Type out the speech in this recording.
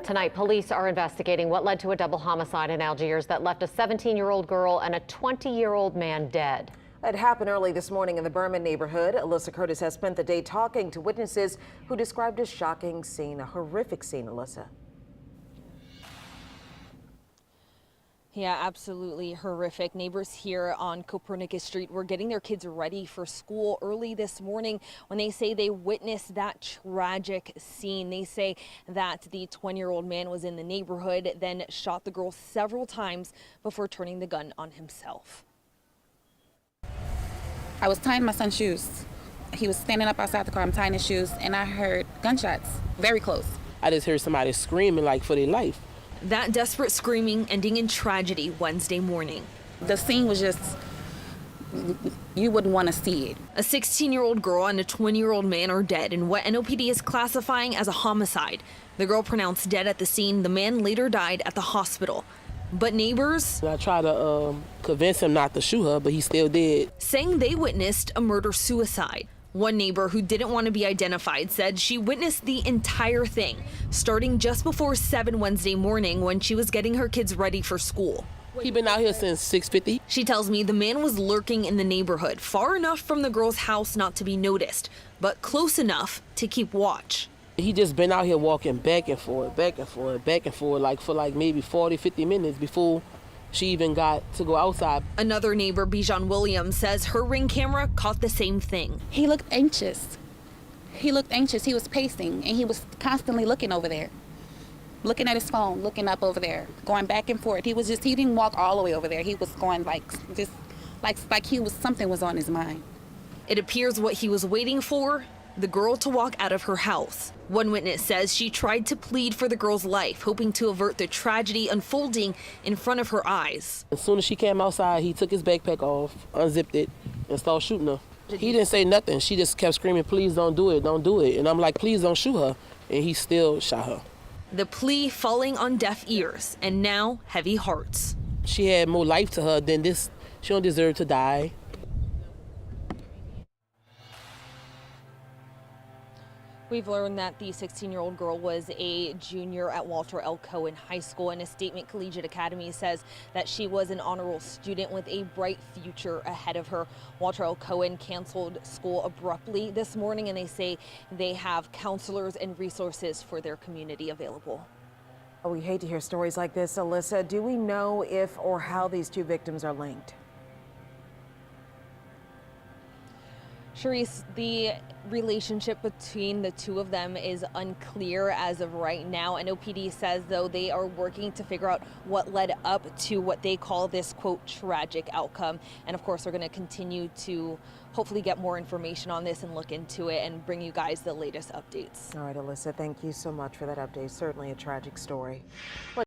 Tonight, police are investigating what led to a double homicide in Algiers that left a 17-year-old girl and a 20-year-old man dead. It happened early this morning in the Berman neighborhood. Alyssa Curtis has spent the day talking to witnesses who described a shocking scene, a horrific scene, Alyssa. Yeah, absolutely horrific. Neighbors here on Copernicus Street were getting their kids ready for school early this morning when they say they witnessed that tragic scene. They say that the 20-year-old man was in the neighborhood, then shot the girl several times before turning the gun on himself. I was tying my son's shoes. He was standing up outside the car. I'm tying his shoes, and I heard gunshots very close. I just heard somebody screaming like for their life. That desperate screaming ending in tragedy Wednesday morning. The scene was just, you wouldn't want to see it. A 16-year-old girl and a 20-year-old man are dead in what NOPD is classifying as a homicide. The girl pronounced dead at the scene. The man later died at the hospital. But neighbors, I tried to convince him not to shoot her, but he still did. Saying they witnessed a murder-suicide. One neighbor who didn't want to be identified said she witnessed the entire thing, starting just before 7 Wednesday morning when she was getting her kids ready for school. He been out here since 6:50. She tells me the man was lurking in the neighborhood, far enough from the girl's house not to be noticed, but close enough to keep watch. He just been out here walking back and forth, back and forth, back and forth, like for maybe 40, 50 minutes before she even got to go outside. Another neighbor, Bijan Williams, says her Ring camera caught the same thing. He looked anxious. He looked anxious. He was pacing, and he was constantly looking over there, looking at his phone, looking up over there, going back and forth. He didn't walk all the way over there. He was going like something was on his mind. It appears what he was waiting for, the girl to walk out of her house. One witness says she tried to plead for the girl's life, hoping to avert the tragedy unfolding in front of her eyes. As soon as she came outside, he took his backpack off, unzipped it, and started shooting her. He didn't say nothing. She just kept screaming, please don't do it, don't do it. And I'm like, please don't shoot her. And he still shot her. The plea falling on deaf ears and now heavy hearts. She had more life to her than this. She don't deserve to die. We've learned that the 16-year-old girl was a junior at Walter L. Cohen High School. In a statement, Collegiate Academy says that she was an honor roll student with a bright future ahead of her. Walter L. Cohen canceled school abruptly this morning, and they say they have counselors and resources for their community available. We hate to hear stories like this, Alyssa. Do we know if or how these two victims are linked? Charisse, the relationship between the two of them is unclear as of right now. NOPD says, though, they are working to figure out what led up to what they call this, quote, tragic outcome. And of course, they're going to continue to hopefully get more information on this and look into it and bring you guys the latest updates. All right, Alyssa, thank you so much for that update. Certainly a tragic story.